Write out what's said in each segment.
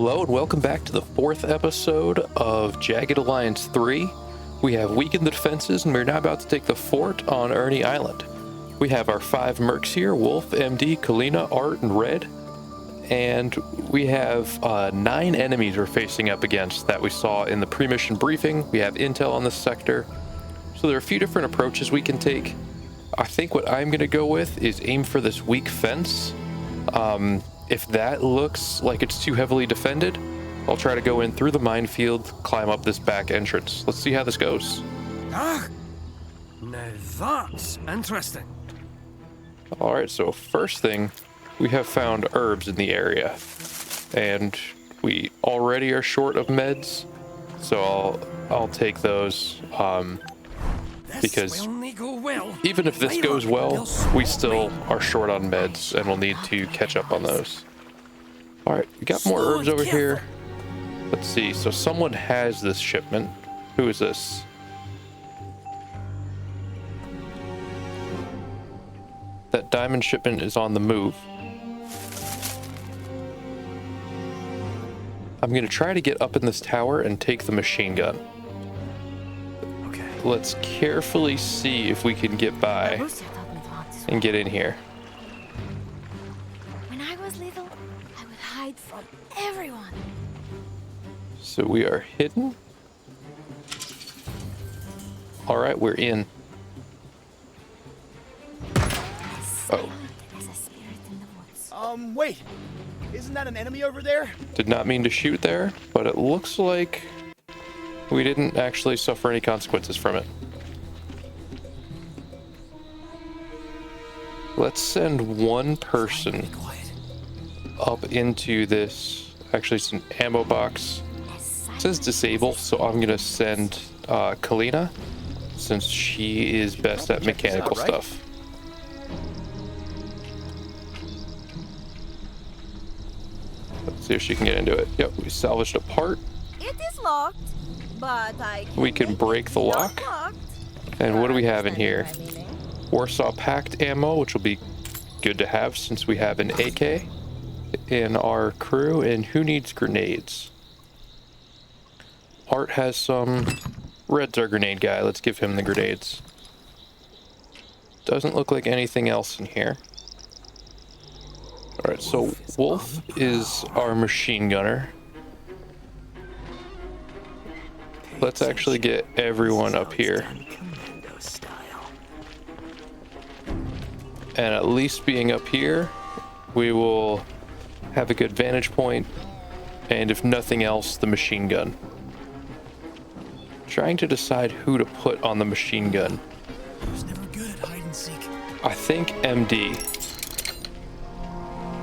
Hello and welcome back to the 4th episode of Jagged Alliance 3. We have weakened the defenses and we're now about to take the fort on Ernie Island. We have our 5 mercs here, Wolf, MD, Kalina, Art, and Red. And we have 9 enemies we're facing up against that we saw in the pre-mission briefing. We have intel on this sector. So there are a few different approaches we can take. I think what I'm going to go with is aim for this weak fence. If that looks like it's too heavily defended, I'll try to go in through the minefield, climb up this back entrance. Let's see how this goes. Ah, now that's interesting. Alright, so first thing, we have found herbs in the area. And we already are short of meds, so I'll take those. Because even if this goes well, we still are short on meds and we'll need to catch up on those. Alright, we got more herbs over here. Let's see, so someone has this shipment. Who is this? That diamond shipment is on the move. I'm going to try to get up in this tower and take the machine gun. Let's carefully see if we can get by and get in here. When I was little, I would hide from everyone. So we are hidden. All right, we're in. Oh. Wait. Isn't that an enemy over there? Did not mean to shoot there, but it looks like we didn't actually suffer any consequences from it. Let's send one person up into this. Actually, it's an ammo box. It says disable, so I'm gonna send Kalina, since she is best at mechanical stuff. Let's see if she can get into it. Yep, we salvaged a part. It is locked. But we can break the lock. And what do we have in here? Warsaw Pact ammo, which will be good to have since we have an AK in our crew. And who needs grenades? Art has some. Red's our grenade guy. Let's give him the grenades. Doesn't look like anything else in here. Alright, so Wolf is our machine gunner. Let's actually get everyone up here. And at least being up here, we will have a good vantage point, and if nothing else, the machine gun. Trying to decide who to put on the machine gun. I think MD,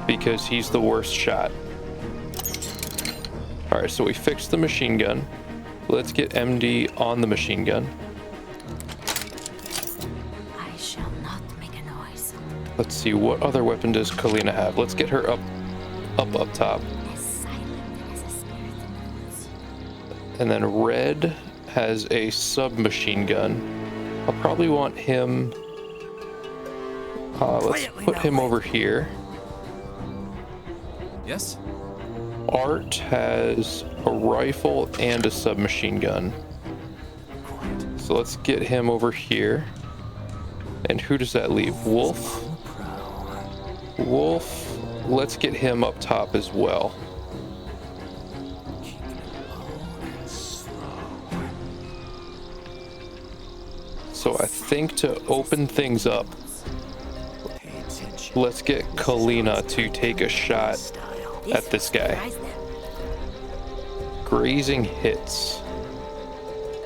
because he's the worst shot. Alright, so we fixed the machine gun. Let's get MD on the machine gun. I shall not make a noise. Let's see, what other weapon does Kalina have? Let's get her up top. As silent as a spirit in the woods. And then Red has a submachine gun. I'll probably want him. Let's put him over here. Yes? Art has a rifle and a submachine gun. So let's get him over here. And who does that leave? Wolf? Wolf, let's get him up top as well. So I think to open things up, let's get Kalina to take a shot at this guy. Grazing hits.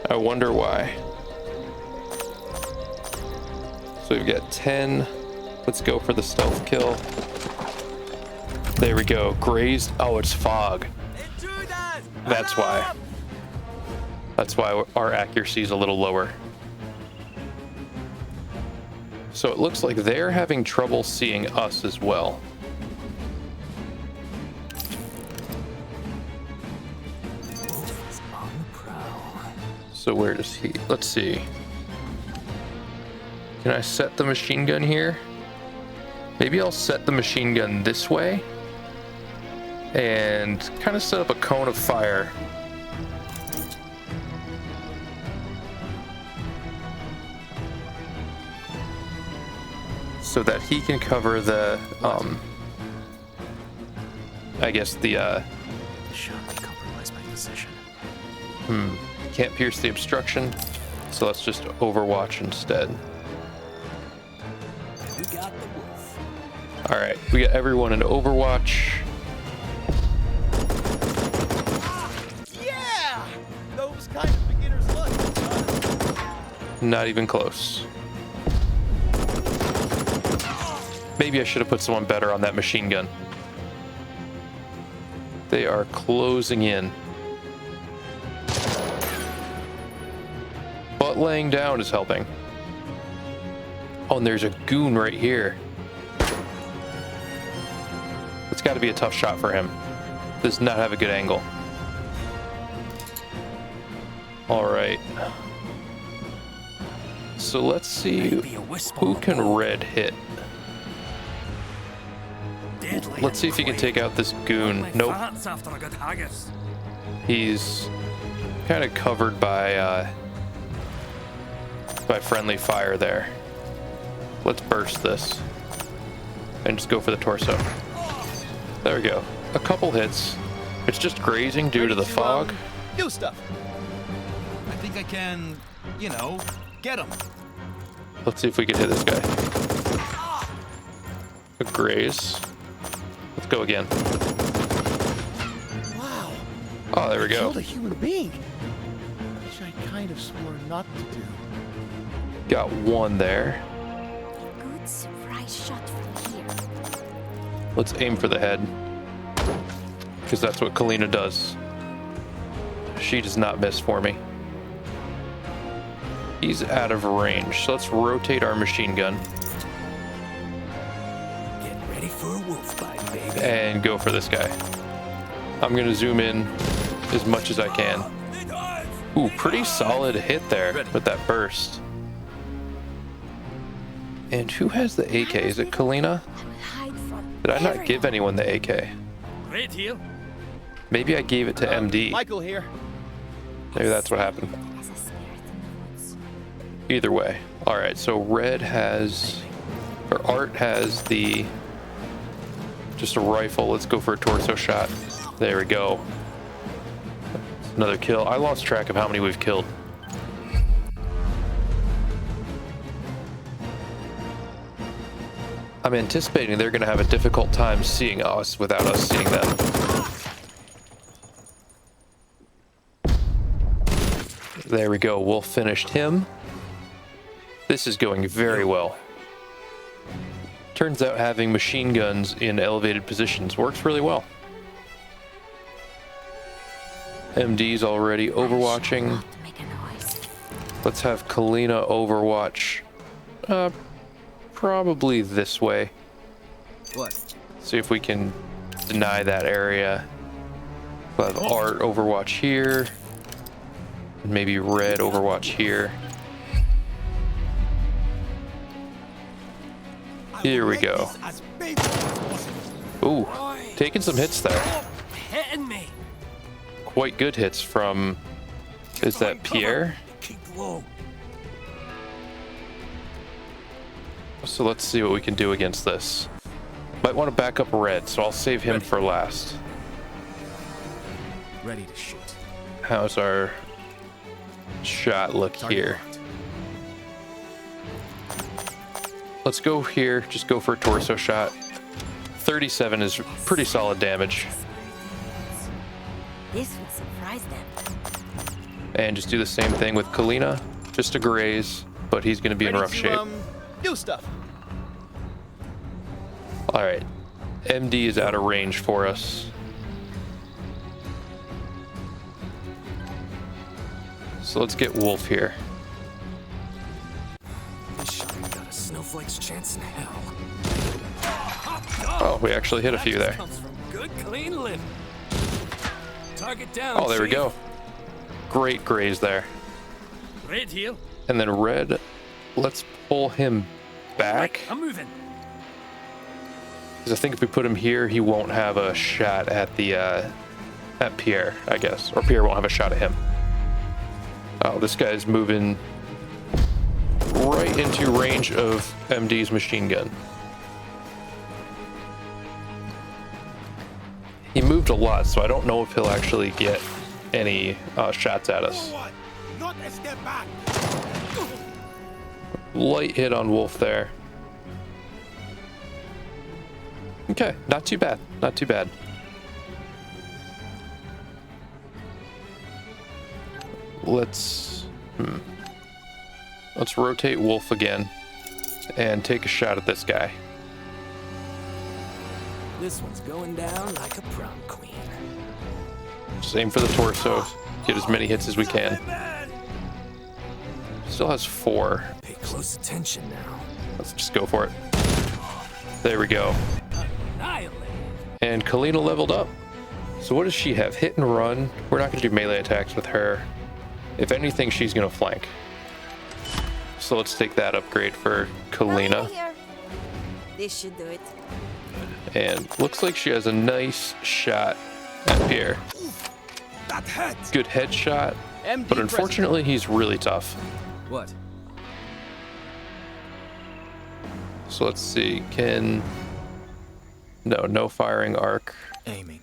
I wonder why. So we've got 10. Let's go for the stealth kill. There we go. Grazed. Oh, it's fog. That's why. That's why our accuracy is a little lower. So it looks like they're having trouble seeing us as well. So where does he? Let's see. Can I set the machine gun here? Maybe I'll set the machine gun this way. and kind of set up a cone of fire. So that he can cover the, I guess the, Shot may compromise my position. can't pierce the obstruction, so let's just overwatch instead. You got the wolf. All right, we got everyone in Overwatch. Yeah! Those kind of beginner's luck. Not even close. Maybe I should have put someone better on that machine gun. They are closing in. But laying down is helping. Oh, and there's a goon right here. It's got to be a tough shot for him. Does not have a good angle. All right. So let's see who can red hit. Let's see if he can take out this goon. Nope. He's kind of covered by friendly fire there. Let's burst this and just go for the torso. There we go. A couple hits. It's just grazing due to the fog. Do stuff. I think I can, you know, get him. Let's see if we can hit this guy. A graze. Let's go again. Wow. Oh, there we go. Killed a human being. Which I kind of swore not to do. Got one there. Good surprise shot from here. Let's aim for the head. Because that's what Kalina does. She does not miss for me. He's out of range, so let's rotate our machine gun. Get ready for a wolf bite, baby. And go for this guy. I'm gonna zoom in as much as I can. Ooh, pretty solid hit there with that burst. And who has the AK? Is it Kalina? I would hide from Did I not everyone. give anyone the AK? Right here. Maybe I gave it to MD. Michael here. Maybe that's what happened. As a spirit in the woods. Either way. All right, so Red has, or Art has the, just a rifle. Let's go for a torso shot. There we go. Another kill. I lost track of how many we've killed. I'm anticipating they're going to have a difficult time seeing us without us seeing them. There we go. Wolf finished him. This is going very well. Turns out having machine guns in elevated positions works really well. MD's already overwatching. Not make a noise. Let's have Kalina overwatch. Probably this way. What? See if we can deny that area. We'll have Art overwatch here. And maybe Red overwatch here. Here we go. Ooh, taking some hits there. Hitting me. Quite good hits from, is that Pierre? Keep low. So let's see what we can do against this. Might want to back up Red, so I'll save him for last. Ready to shoot. How's our shot look here? Let's go here, just go for a torso shot. 37 is pretty solid damage. This will surprise them. And just do the same thing with Kalina. Just a graze, but he's going to be in Ready rough to, shape. do stuff. All right, MD is out of range for us. So let's get Wolf here. This shot got a snowflake's chance in hell. Oh, we actually hit a few there. Comes from good, clean living. Target down. Oh, there we Chief. go. Great graze there. Right here. And then Red, let's pull him back. I'm moving. Because I think if we put him here, he won't have a shot at the at Pierre, I guess, or Pierre won't have a shot at him. Oh, this guy's moving right into range of MD's machine gun. He moved a lot, so I don't know if he'll actually get any shots at us. Not a step back. Light hit on Wolf there. Okay, not too bad. Not too bad. Let's rotate Wolf again and take a shot at this guy. This one's going down like a prom queen. Just aim for the torso. Get as many hits as we can. Still has 4. Pay close attention now. Let's just go for it. There we go. Annihilate. And Kalina leveled up. So what does she have? Hit and run. We're not going to do melee attacks with her. If anything, she's going to flank. So let's take that upgrade for Kalina. This should do it. And looks like she has a nice shot at Pierre. That head. Good headshot. But unfortunately, he's really tough. What? So let's see. No firing arc. Aiming.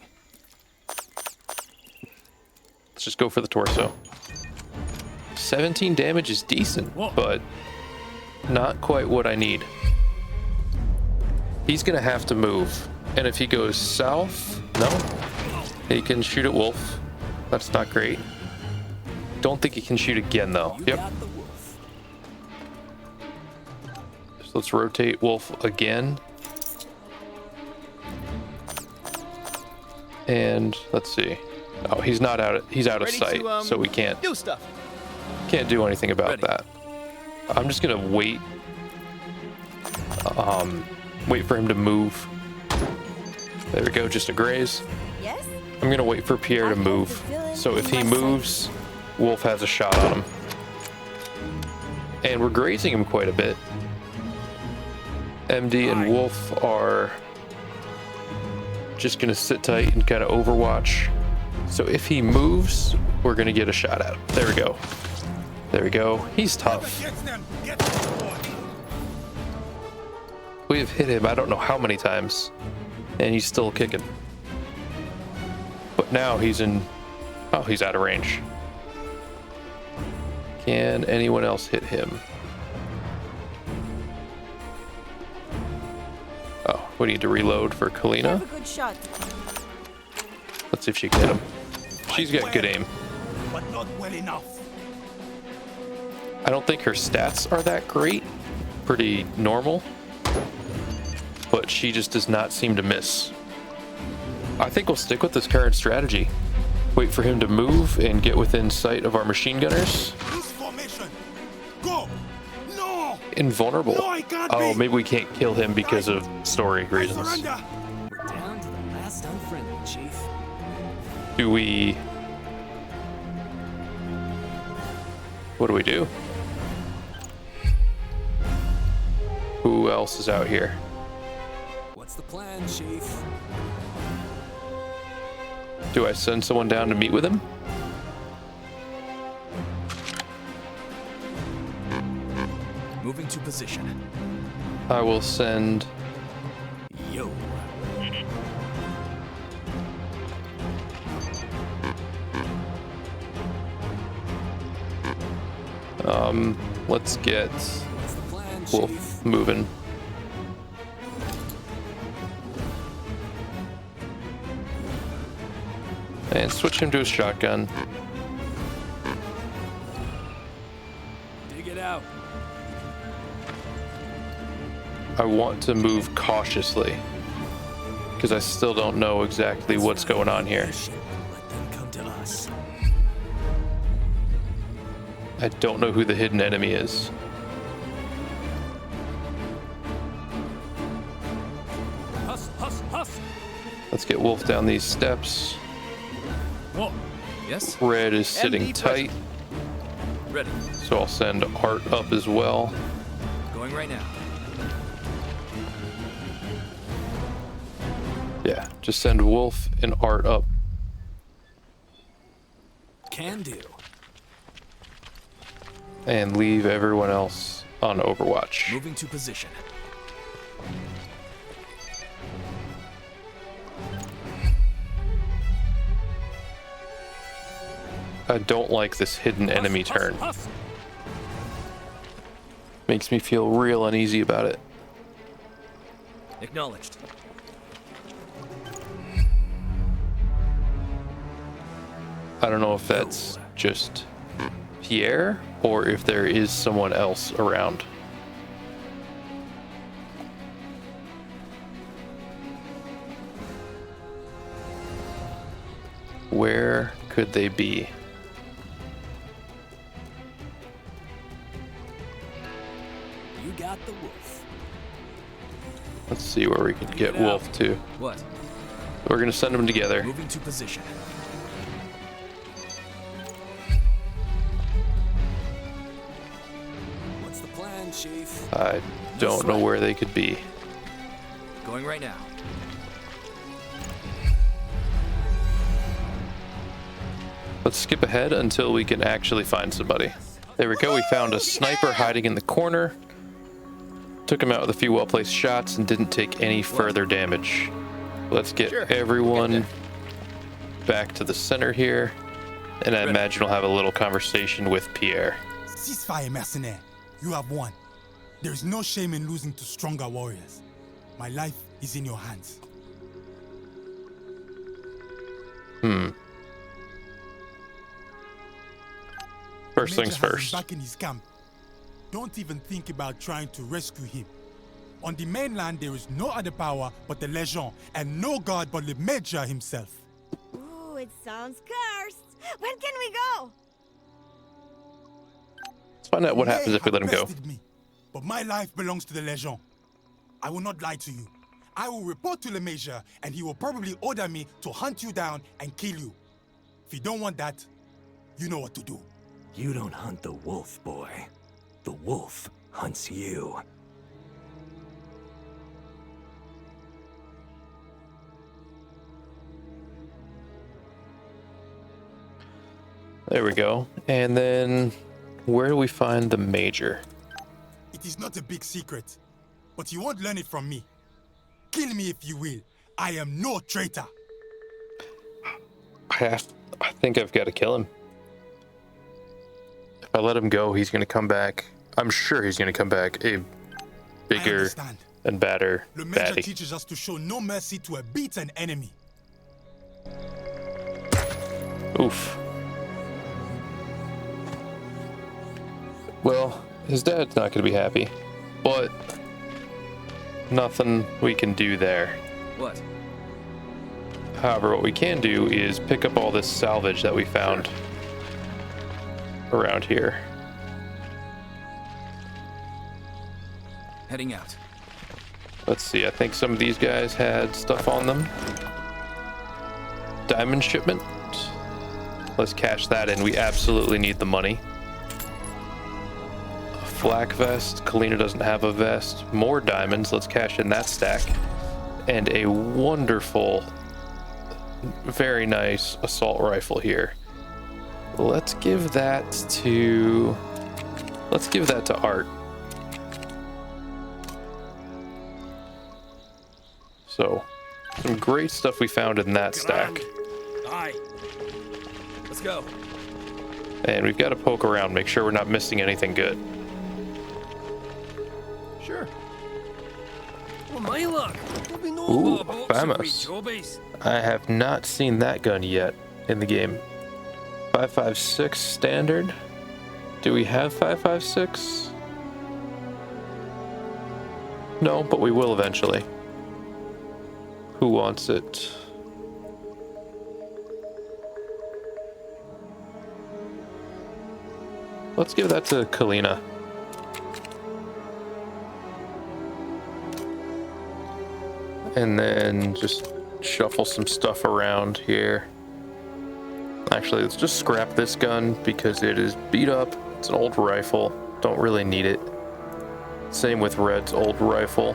Let's just go for the torso. 17 damage is decent, but not quite what I need. He's gonna have to move. And if he goes south, no. He can shoot at Wolf. That's not great. Don't think he can shoot again though. Yep. So let's rotate Wolf again. And let's see. Oh, he's not out. He's out of sight, so we can't do stuff. Can't do anything about that. I'm just gonna wait. Wait for him to move. There we go, just a graze. Yes? I'm gonna wait for Pierre to move. So if he moves, Wolf has a shot on him. And we're grazing him quite a bit. MD and Wolf are just gonna sit tight and kind of overwatch. So if he moves, we're gonna get a shot at him. There we go. There we go. He's tough. We have hit him I don't know how many times, and he's still kicking. But now he's in... Oh, he's out of range. Can anyone else hit him? Oh, we need to reload for Kalina. Have a good shot. Let's see if she can hit him. She's got good aim. But not well enough. I don't think her stats are that great. Pretty normal. But she just does not seem to miss. I think we'll stick with this current strategy. Wait for him to move and get within sight of our machine gunners. This formation. Go. No. Invulnerable. No, I can't Oh, be. maybe we can't kill him because of story reasons. Surrender. We're down to the last unfriendly, Chief. Do we... What do we do? Who else is out here? What's the plan, Chief? Do I send someone down to meet with him? Moving to position. I will send... Yo. Let's get What's the plan, Chief? Wolf moving. And switch him to a shotgun. Dig it out. I want to move cautiously because I still don't know exactly what's going on here. Let them come to us. I don't know who the hidden enemy is. Hustle, hustle, hustle. Let's get Wolf down these steps. Whoa. Yes. Red is sitting MD tight, Ready. so I'll send Art up as well. Going right now. Yeah, just send Wolf and Art up. Can do. And leave everyone else on Overwatch. Moving to position. I don't like this hidden enemy turn. Hustle. Makes me feel real uneasy about it. Acknowledged. I don't know if that's just Pierre or if there is someone else around. Where could they be? You got the wolf. Let's see where we can get Wolf to. What? We're gonna send them together. Moving to position. What's the plan, Chief? I don't know where they could be. Going right now. Let's skip ahead until we can actually find somebody. There we go, we found a sniper hiding in the corner. Took him out with a few well-placed shots and didn't take any further damage. Let's get everyone back to the center here. And I imagine we'll have a little conversation with Pierre. Ceasefire, mercenary. You have won. There is no shame in losing to stronger warriors. My life is in your hands. First Major things has him first. back in his camp. Don't even think about trying to rescue him. On the mainland, there is no other power but the Legion, and no god but the Major himself. Ooh, it sounds cursed. When can we go? Let's find out what You happens may if we let him have go. bested me, but my life belongs to the Legion. I will not lie to you. I will report to the Major, and he will probably order me to hunt you down and kill you. If you don't want that, you know what to do. You don't hunt the wolf, boy. The wolf hunts you. There we go. And then where do we find the Major? It is not a big secret, but you won't learn it from me. Kill me if you will. I am no traitor. I think I've got to kill him. If I let him go, he's going to come back. I'm sure he's going to come back a I bigger understand. and badder The Major baddie. teaches us to show no mercy to a beaten enemy. Oof. Well, his dad's not going to be happy, but nothing we can do there. What? However, what we can do is pick up all this salvage that we found around here. Heading out. Let's see, I think some of these guys had stuff on them. Diamond shipment. Let's cash that in. We absolutely need the money. A flak vest. Kalina doesn't have a vest. More diamonds. Let's cash in that stack. And a wonderful, very nice assault rifle here. Let's give that to Art. So, some great stuff we found in that stack. Aye. Let's go. And we've got to poke around, make sure we're not missing anything good. Sure. Well, my luck. There'll be no Ooh, more box of wee famous. jobbies. I have not seen that gun yet in the game. 5.56 standard. Do we have 5.56? No, but we will eventually. Who wants it? Let's give that to Kalina. And then just shuffle some stuff around here. Actually, let's just scrap this gun because it is beat up. It's an old rifle. Don't really need it. Same with Red's old rifle.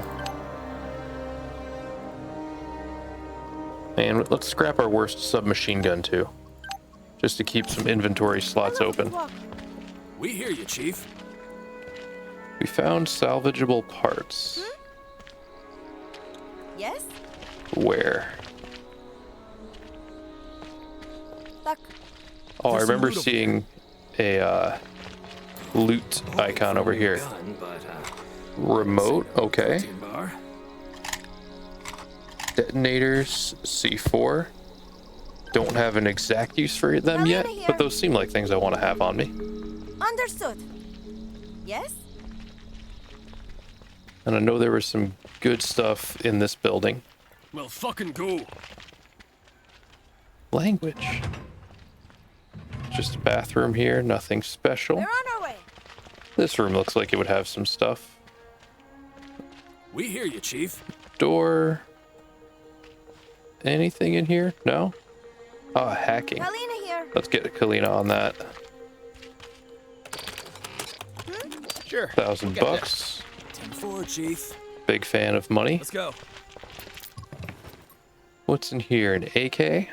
And let's scrap our worst submachine gun too, just to keep some inventory slots open. We hear you, Chief. We found salvageable parts. Yes? Where? Tak. Oh, I There's some remember loot over seeing a loot icon over here. Gun, but, Remote, okay. Protein bar. Detonators, C4. Don't have an exact use for them yet, but those seem like things I want to have on me. Understood. Yes? And I know there was some good stuff in this building. Well, fucking go. Language. Just a bathroom here, nothing special. We're on our way. This room looks like it would have some stuff. We hear you, Chief. Door. Anything in here? No? Ah, hacking. Kalina here. Let's get Kalina on that. Sure. $1,000. 10-4, Chief. Big fan of money. Let's go. What's in here? An AK?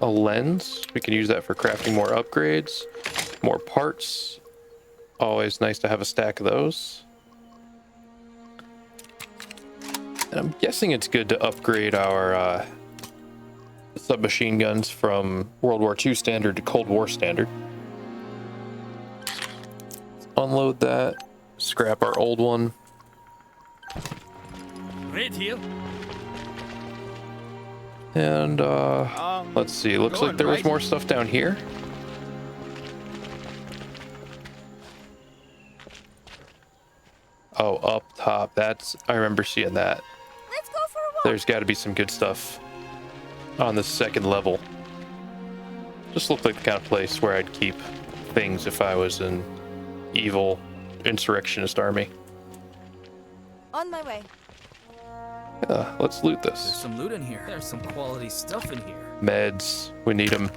A lens. We can use that for crafting more upgrades. More parts. Always nice to have a stack of those. And I'm guessing it's good to upgrade our submachine guns from World War II standard to Cold War standard. Let's unload that. Scrap our old one. Right here. And let's see. Looks like there was more stuff down here. Oh, up top. That's, I remember seeing that. Let's go for a walk. There's got to be some good stuff on the second level. Just looked like the kind of place where I'd keep things if I was an evil insurrectionist army. On my way. Let's loot There's this. some loot in here. There's some quality stuff in here. Meds. We need them.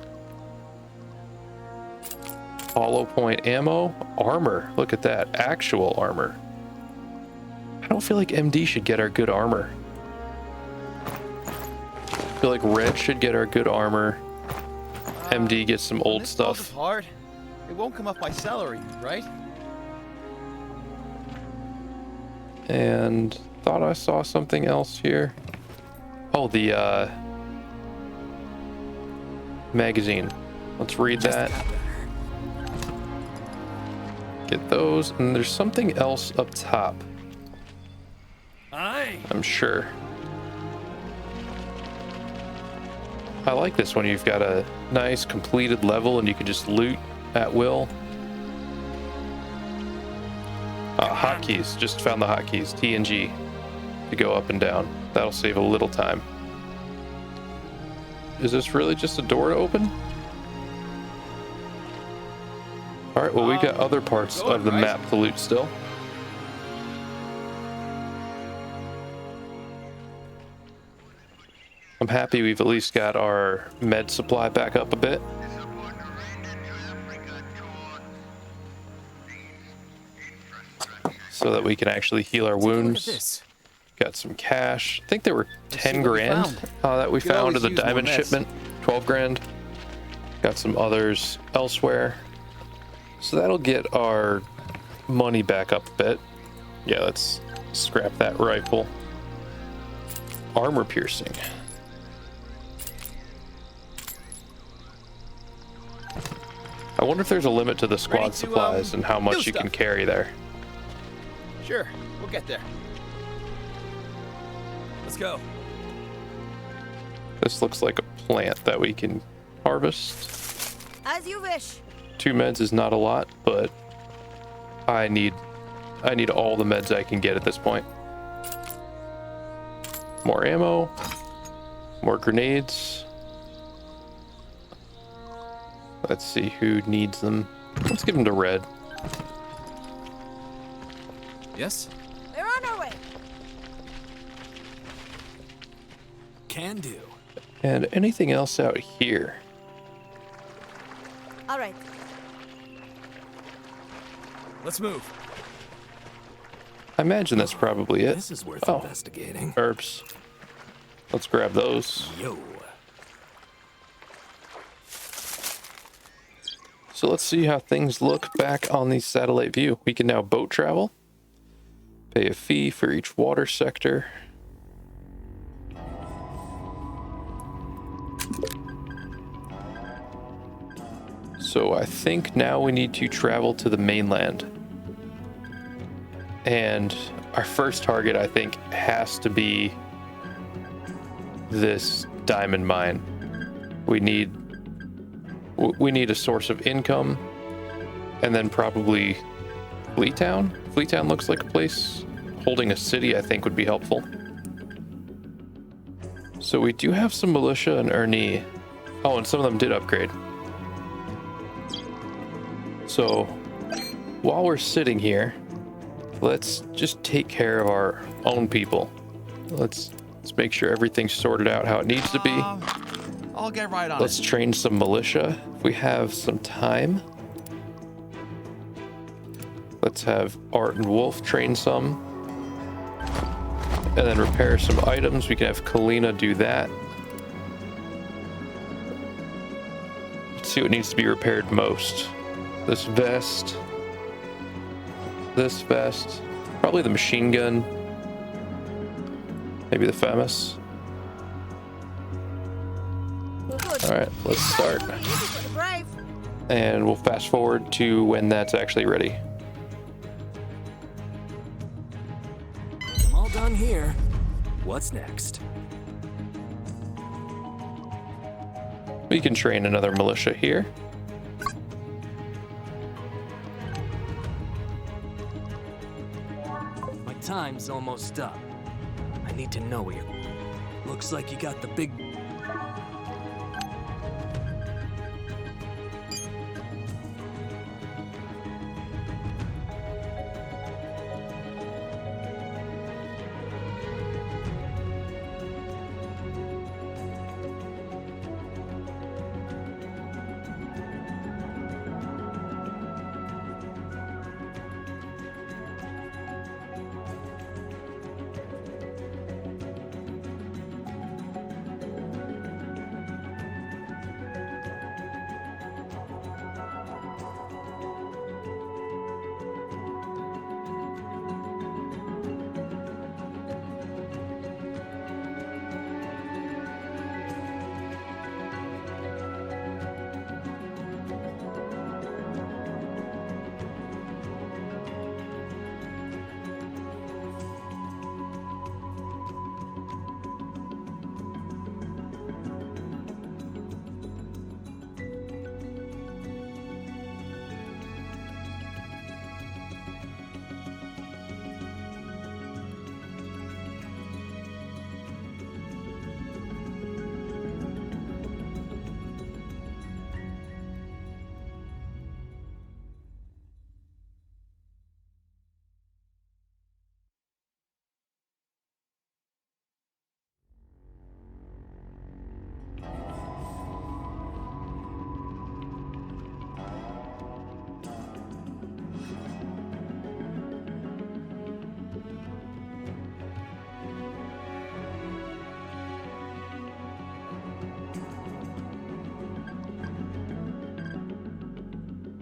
Hollow point ammo. Armor. Look at that. Actual armor. I don't feel like MD should get our good armor. I feel like Red should get our good armor. MD gets some old This falls stuff. apart. It won't come up my salary, right? And thought I saw something else here. Oh, the magazine. Let's read that. Get those. And there's something else up top, Aye. I'm sure. I like this one. You've got a nice completed level and you can just loot at will. Hotkeys. Just found the hotkeys. T and G to go up and down. That'll save a little time. Is this really just a door to open? All right, well, we've got other parts of the map to loot still. I'm happy we've at least got our med supply back up a bit. So that we can actually heal our wounds. This. Got some cash. I think there were 10 see what we grand found. that we Could found of always the use more diamond meds. shipment. 12 grand. Got some others elsewhere. So that'll get our money back up a bit. Yeah, let's scrap that rifle. Armor piercing. I wonder if there's a limit to the squad Ready to, supplies and how do much you can stuff. carry there. Sure, we'll get there. Let's go. This looks like a plant that we can harvest. As you wish. 2 meds is not a lot, but I need all the meds I can get at this point. More ammo, more grenades. Let's see who needs them. Let's give them to Red. Yes? We're on our way. Can do. And anything else out here? All right. Let's move. I imagine that's probably it. This is worth Oh. investigating. Herbs. Let's grab those. Yo. So let's see how things look back on the satellite view. We can now boat travel. Pay a fee for each water sector. So I think now we need to travel to the mainland. And our first target, I think, has to be this diamond mine. We need a source of income, and then probably Fleetown. Fleetown looks like a place. Holding a city, I think, would be helpful. So we do have some militia in Ernie. Oh, and some of them did upgrade. So while we're sitting here, let's just take care of our own people. Let's make sure everything's sorted out how it needs to be. I'll get right on Let's it. train some militia if we have some time. Let's have Art and Wolf train some. And then repair some items. We can have Kalina do that. Let's see what needs to be repaired most. This vest. This vest. Probably the machine gun. Maybe the FAMAS. Alright, let's start. And we'll fast forward to when that's actually ready. I'm all done here. What's next? We can train another militia here. My time's almost up. I need to know you. Looks like you got the big...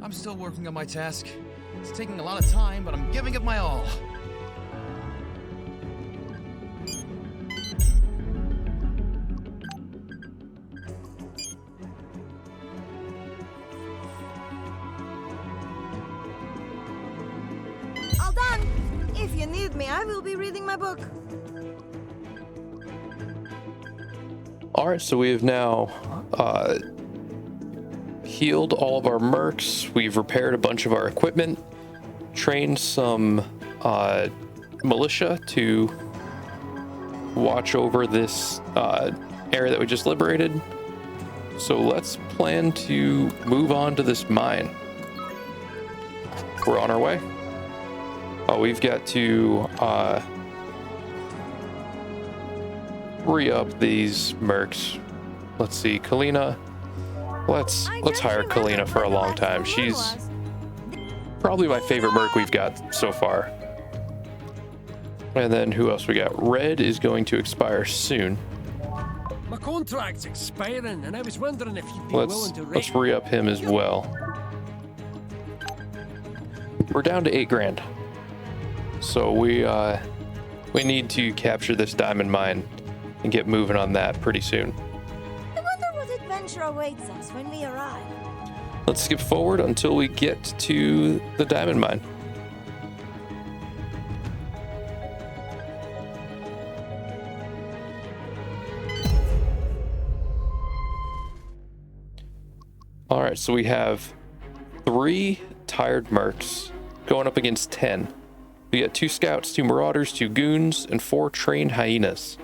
I'm still working on my task. It's taking a lot of time, but I'm giving it my all. All done. If you need me, I will be reading my book. Alright, so we have now healed all of our mercs. We've repaired a bunch of our equipment, trained some militia to watch over this area that we just liberated. So let's plan to move on to this mine. We're on our way. We've got to re-up these mercs. Let's see, Kalina. Let's hire Kalina for a long time. She's probably my favorite merc we've got so far. And then who else we got? Red is going to expire soon. contract's expiring, and I was wondering if you'd be willing to Let's re-up him as well. We're down to 8 grand. So we need to capture this diamond mine and get moving on that pretty soon. I wonder what adventure awaits us when we arrive. Let's skip forward until we get to the diamond mine. All right, so we have 3 tired mercs going up against 10. We got 2 scouts, 2 marauders, 2 goons, and 4 trained hyenas.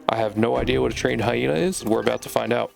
I have no idea what a trained hyena is, and we're about to find out.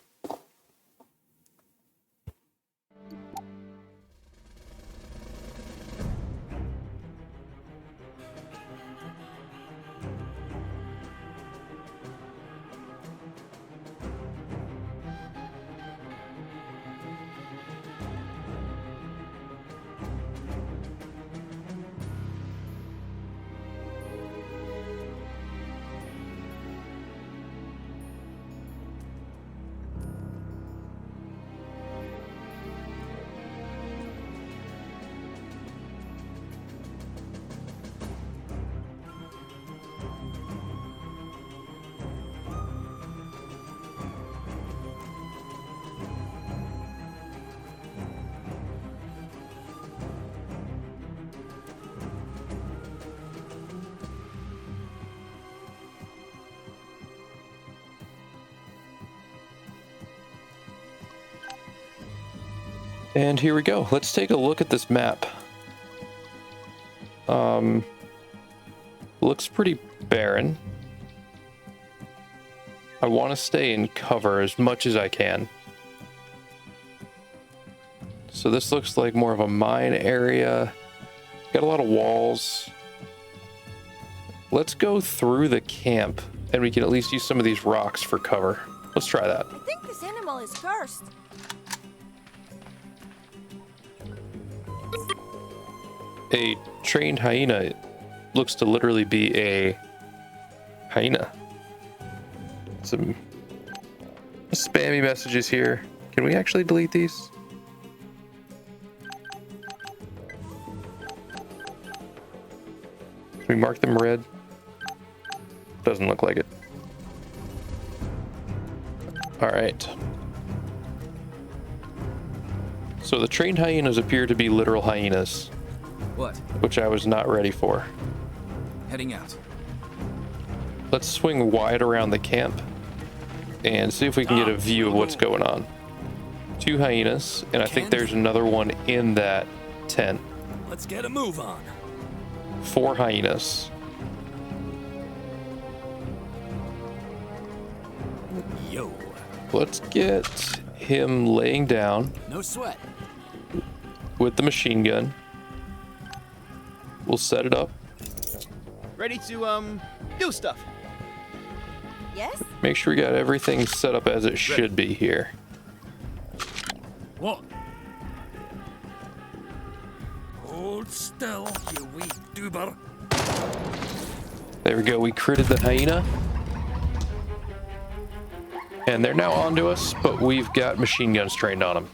And here we go. Let's take a look at this map. Looks pretty barren. I want to stay in cover as much as I can. So this looks like more of a mine area. Got a lot of walls. Let's go through the camp and we can at least use some of these rocks for cover. Let's try that. I think this animal is cursed. A trained hyena looks to literally be a hyena. Some spammy messages here. Can we actually delete these? Can we mark them red? Doesn't look like it. All right. So the trained hyenas appear to be literal hyenas. What? Which I was not ready for. Heading out. Let's swing wide around the camp and see if we can get a view of what's going on. 2 hyenas, and I think there's another one in that tent. Let's get a move on. 4 hyenas. Yo. Let's get him laying down No sweat. with the machine gun. We'll set it up. Ready to, do stuff. Yes? Make sure we got everything set up as it should be here. What? Hold still, you wee doober. There we go. We critted the hyena. And they're now onto us, but we've got machine guns trained on them.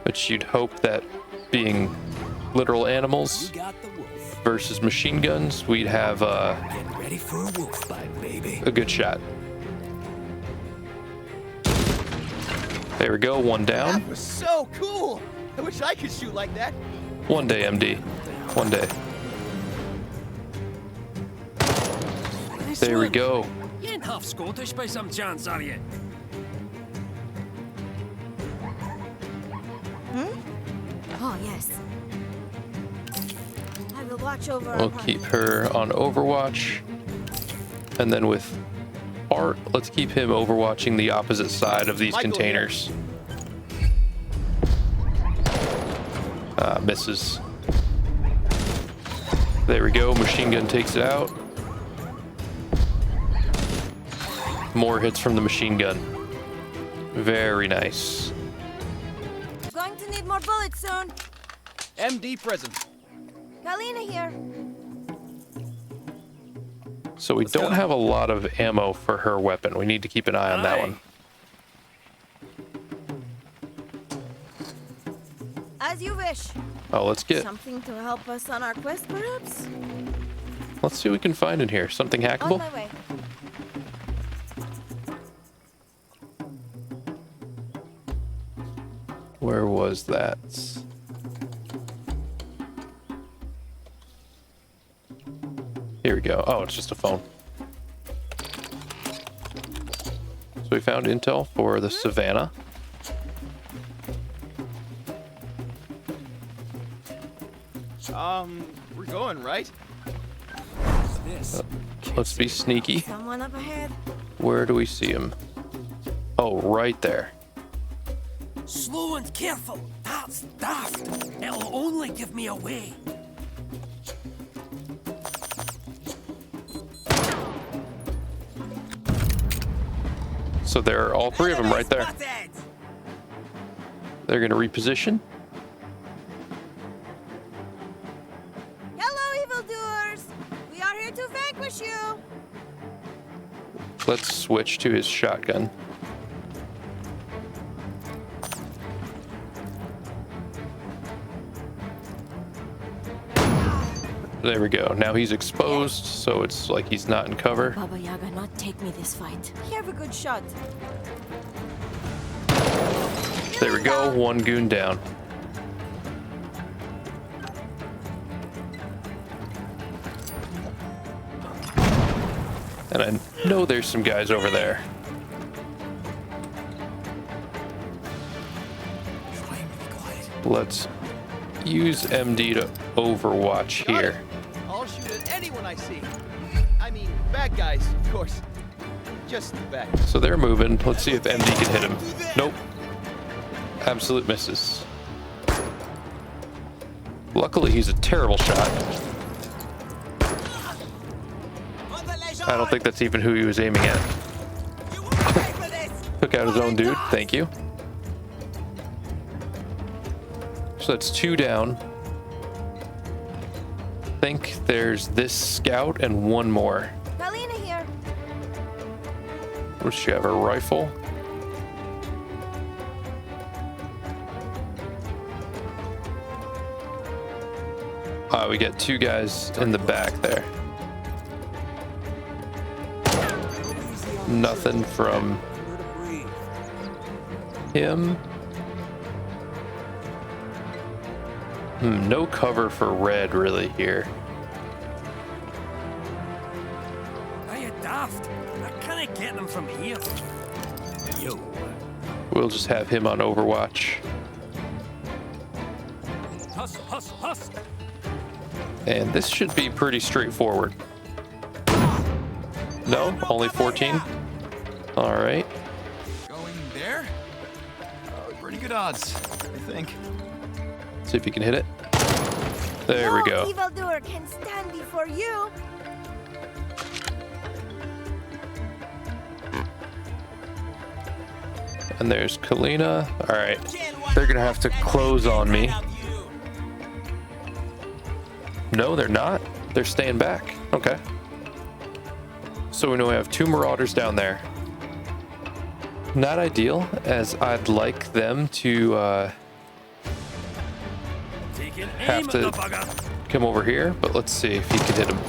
But you'd hope that being literal animals You got the wolf. versus machine guns, we'd have Get ready for a wolf bite, baby. a good shot. There we go, 1 down. That was so cool. I wish I could shoot like that. One day, MD. One day. There we go. You ain't half Scottish by some chance, are you? Oh, yes. I will watch over our We'll party. keep her on Overwatch. And then with Art, let's keep him overwatching the opposite side of these Michael here. containers. Misses. There we go. Machine gun takes it out. More hits from the machine gun. Very nice. Going to need more bullets soon. MD present. Galena here. So we don't have a lot of ammo for her weapon. We need to keep an eye on that one. As you wish. Oh, let's get... Something to help us on our quest, perhaps? Let's see what we can find in here. Something On hackable? my way. Where was that? Here we go. Oh, it's just a phone. So we found intel for the Savannah. We're going, right? This. Let's be sneaky. Someone up ahead. Where do we see him? Oh, right there. Slow and careful. That's daft. It'll only give me away. So there are all three of them right there. They're going to reposition. Hello, evildoers. We are here to vanquish you. Let's switch to his shotgun. There we go. Now he's exposed, so it's like he's not in cover. Baba Yaga not take me this fight. Have a good shot. There we go. One goon down. And I know there's some guys over there. Let's use MD to overwatch Got here. it. I'll shoot at anyone I see. I mean, bad guys, of course. Just the bad guys. So they're moving. Let's see if MD can hit him. Nope. Absolute misses. Luckily, he's a terrible shot. I don't think that's even who he was aiming at. Took out his own dude. Thank you. So that's two down. I think there's this scout and one more. Galina here. Does she have a rifle? We got two guys in the back there. Nothing from him. No cover for red really here. Are you daft? I can't get them from here. Yo. We'll just have him on Overwatch. Hustle, hustle, hustle. And this should be pretty straightforward. No, only 14. All right. Going there? Pretty good odds, I think. See if you can hit it. There we go. No evildoer can stand before you. And there's Kalina. All right. They're going to have to close on me. No, they're not. They're staying back. Okay. So we know we have two Marauders down there. Not ideal, as I'd like them to have to come over here, but let's see if he can hit him.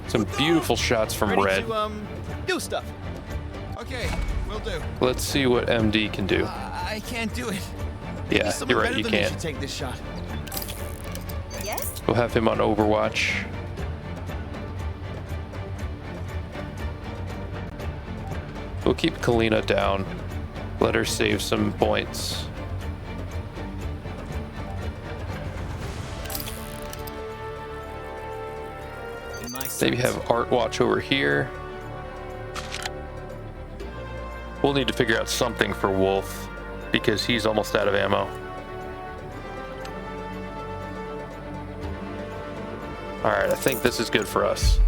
Some beautiful shots from Ready red. to, do stuff. Okay, will do. Let's see what MD can do. I can't do it. Maybe Yeah, someone you're right, better you than me can't. should take this shot. Yes? We'll have him on Overwatch. We'll keep Kalina down. Let her save some points. Maybe have Art watch over here. We'll need to figure out something for Wolf because he's almost out of ammo. All right, I think this is good for us.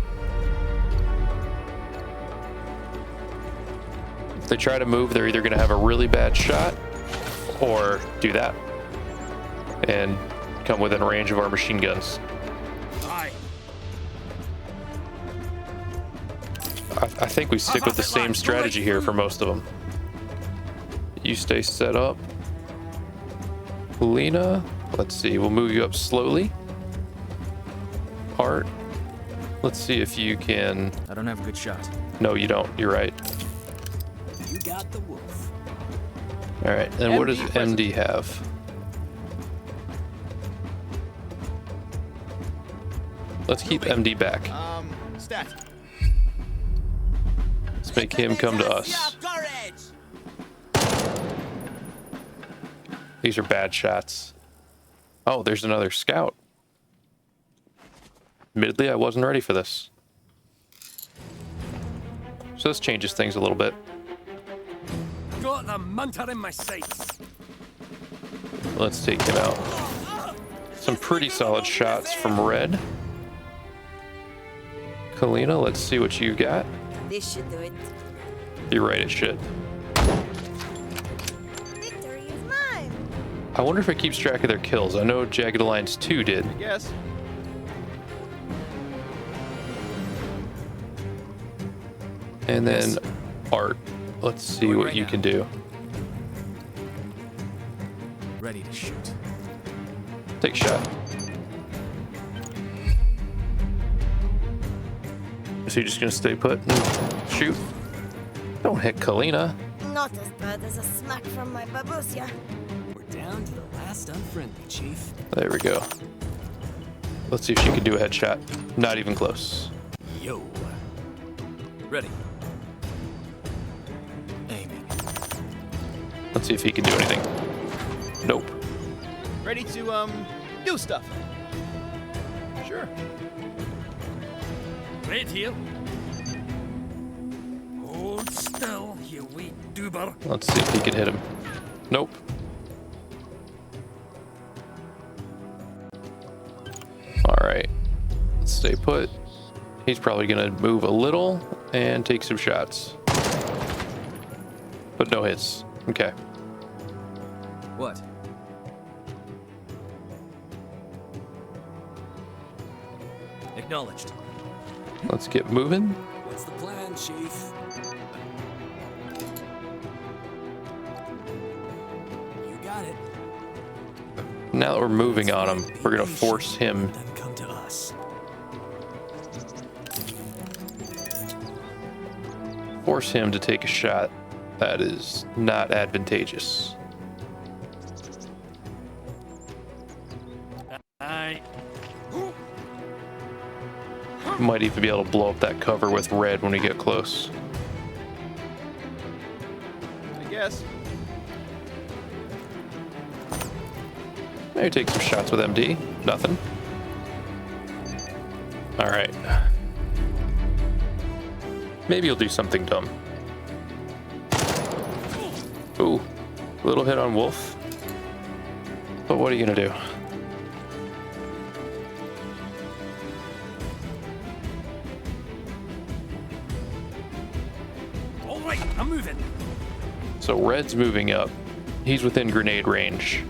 If they try to move, they're either going to have a really bad shot or do that and come within range of our machine guns. Aye. I think we stick with the same strategy here for most of them. You stay set up. Lena, let's see, we'll move you up slowly. Art, let's see if you can... I don't have a good shot. No, you don't. You're right. You got the wolf. All right, and what does MD have? Let's keep MD back. Stat. Let's make him come to us. These are bad shots. Oh, there's another scout. Admittedly, I wasn't ready for this. So this changes things a little bit. Got the munter in my sights. Let's take him out. Some pretty solid shots from Red. Kalina, let's see what you got. This should do it. You're right, it should. Victory is mine. I wonder if it keeps track of their kills. I know Jagged Alliance 2 did. Yes. And then Art. Let's see Going what right you now. can do. Ready to shoot. Take a shot. So you're just gonna stay put and shoot? Don't hit Kalina. Not as bad as a smack from my babusia. We're down to the last unfriendly, Chief. There we go. Let's see if she can do a headshot. Not even close. Yo. Ready. Aiming. Let's see if he can do anything. Nope. Ready to, do stuff. Sure. Right here. Hold still, you wee doober. Let's see if he can hit him. Nope. All right. Let's stay put. He's probably gonna move a little and take some shots. But no hits. Okay. What? Acknowledged. Let's get moving. What's the plan, Chief? You got it. Now that we're moving on him, we're gonna force him. Then come to us. Force him to take a shot that is not advantageous. Aye. Might even be able to blow up that cover with Red when we get close. I guess. Maybe take some shots with MD. Nothing. All right. Maybe you'll do something dumb. Ooh, little hit on Wolf. But what are you gonna do? All right, I'm moving. So Red's moving up. He's within grenade range,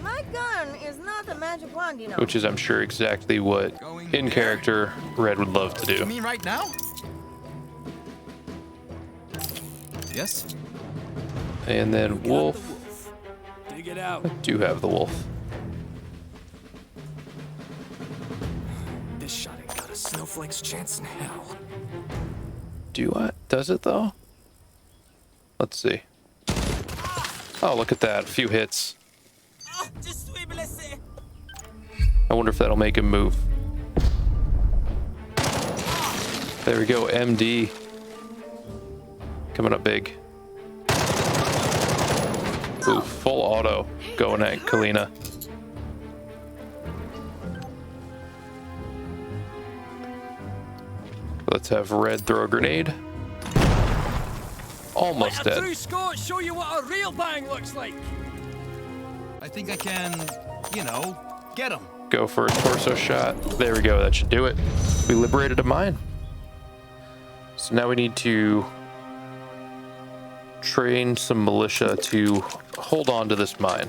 My gun is not a magic wand, you know. which is, I'm sure, exactly what in character Red would love to You do. mean right now? Yes? And then Got the Wolf. wolf. Dig it out. Do have the Wolf. This shot ain't got a snowflake's chance in hell. Do I? Does it though? Let's see. Oh, look at that. A few hits. I wonder if that'll make him move. There we go. MD. Coming up big. Ooh, full auto going at Kalina. Let's have Red throw a grenade. Almost Let a dead. true Scot show you what a real bang looks like. I think I can, you know, get him. Go for a torso shot. There we go. That should do it. We liberated a mine. So now we need to train some militia to hold on to this mine.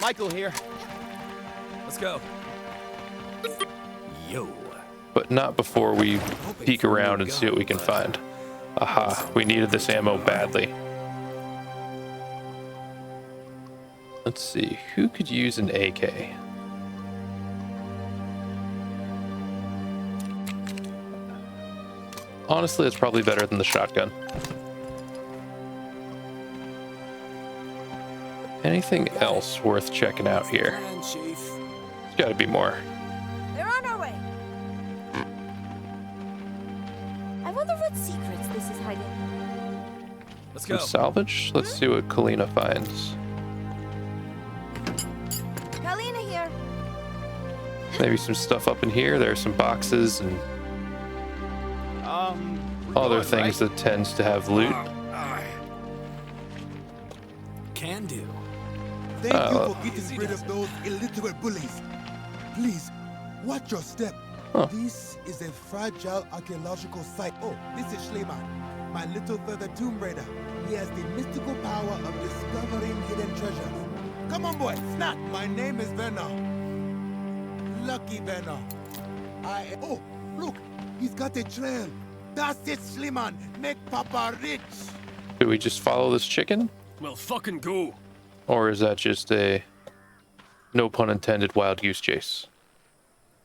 Michael here. Let's go. Yo. but not before we peek around and see what we can find. Aha, we needed this ammo badly. Let's see, who could use an AK? Honestly, it's probably better than the shotgun. Anything else worth checking out here? There's gotta be more. They're on our way. I wonder what secrets this is hiding. Let's Some go. salvage? Let's see what Kalina finds. Kalina here. Maybe some stuff up in here. There are some boxes and other things that tends to have loot. Can do. Thank you for getting rid of those illiterate bullies. Please, watch your step. Huh. This is a fragile archaeological site. Oh, this is Schleman, my little feather tomb raider. He has the mystical power of discovering hidden treasures. Come on, boy, snap! My name is Werner. Lucky Werner. Oh, look, he's got a trail. That's it, Schleman. Make Papa rich. Do we just follow this chicken? Well, fucking go. Or is that just a, no pun intended, wild goose chase?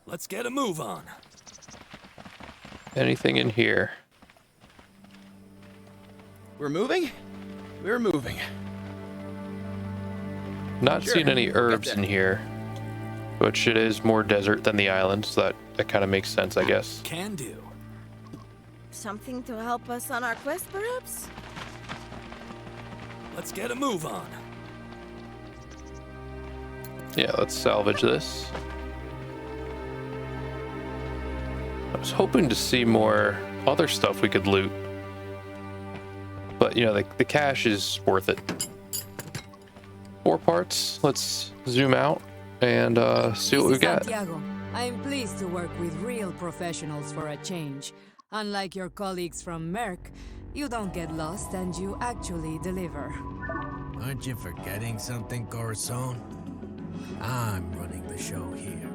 Let's get a move on. Anything in here? We're moving? We're moving. Not Sure, seeing any got herbs that. in here, which it is more desert than the island, so that kind of makes sense, I guess. Can do. Something to help us on our quest, perhaps? Let's get a move on. Yeah, let's salvage this. I was hoping to see more other stuff we could loot. But, you know, the cash is worth it. 4 parts. Let's zoom out and see what we got. Santiago. I'm pleased to work with real professionals for a change. Unlike your colleagues from Merck, you don't get lost and you actually deliver. Aren't you forgetting something, Corazon? I'm running the show here.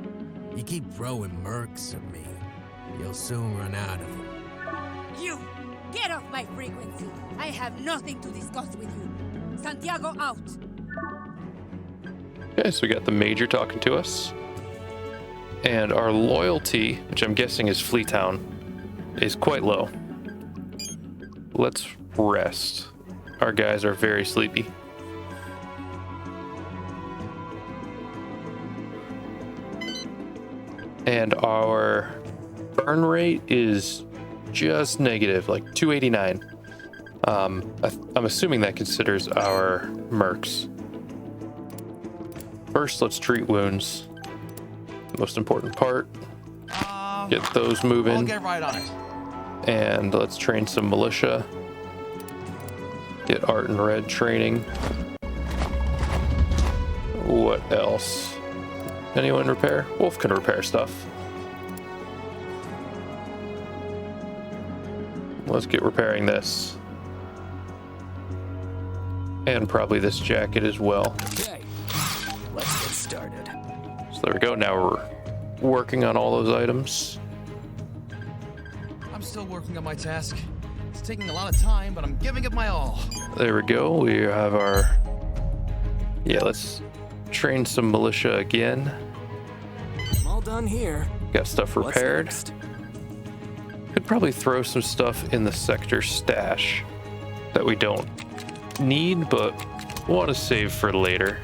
You keep throwing mercs at me, you'll soon run out of them. You! Get off my frequency! I have nothing to discuss with you. Santiago out! Okay, so we got the Major talking to us. And our loyalty, which I'm guessing is Fleetown, is quite low. Let's rest. Our guys are very sleepy. And our burn rate is just negative, like 289. I'm assuming that considers our mercs. First, let's treat wounds. Most important part. Get those moving. I'll get right on it. And let's train some militia. Get Art and Red training. What else? Anyone repair? Wolf can repair stuff. Let's get repairing this. And probably this jacket as well. Okay, let's get started. So there we go. Now we're working on all those items. I'm still working on my task. It's taking a lot of time, but I'm giving it my all. There we go. We have our... Yeah, let's train some militia again. I'm all done here. Got stuff What's repaired. next? Could probably throw some stuff in the sector stash that we don't need, but want to save for later.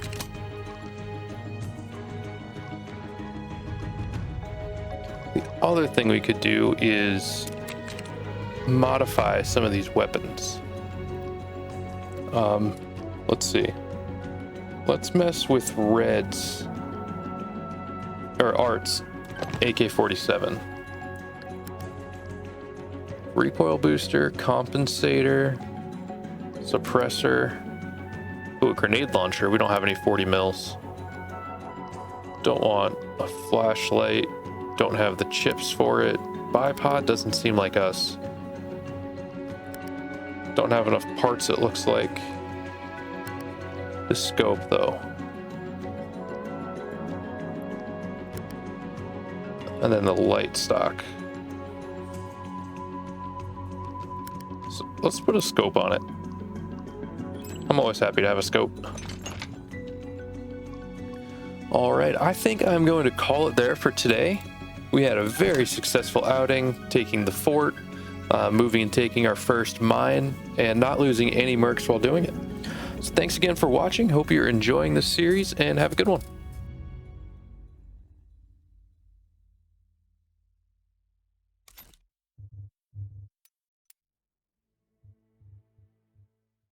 The other thing we could do is modify some of these weapons. Let's see. Let's mess with Red's or Art's AK-47. Recoil booster, compensator, suppressor. Ooh, a grenade launcher. We don't have any 40 mils. Don't want a flashlight. Don't have the chips for it. Bipod doesn't seem like us. Don't have enough parts, it looks like. The scope, though. And then the light stock. let's put a scope on it. I'm always happy to have a scope. All right, I think I'm going to call it there for today. We had a very successful outing, taking the fort, moving and taking our first mine, and not losing any mercs while doing it. So thanks again for watching. Hope you're enjoying this series, and have a good one.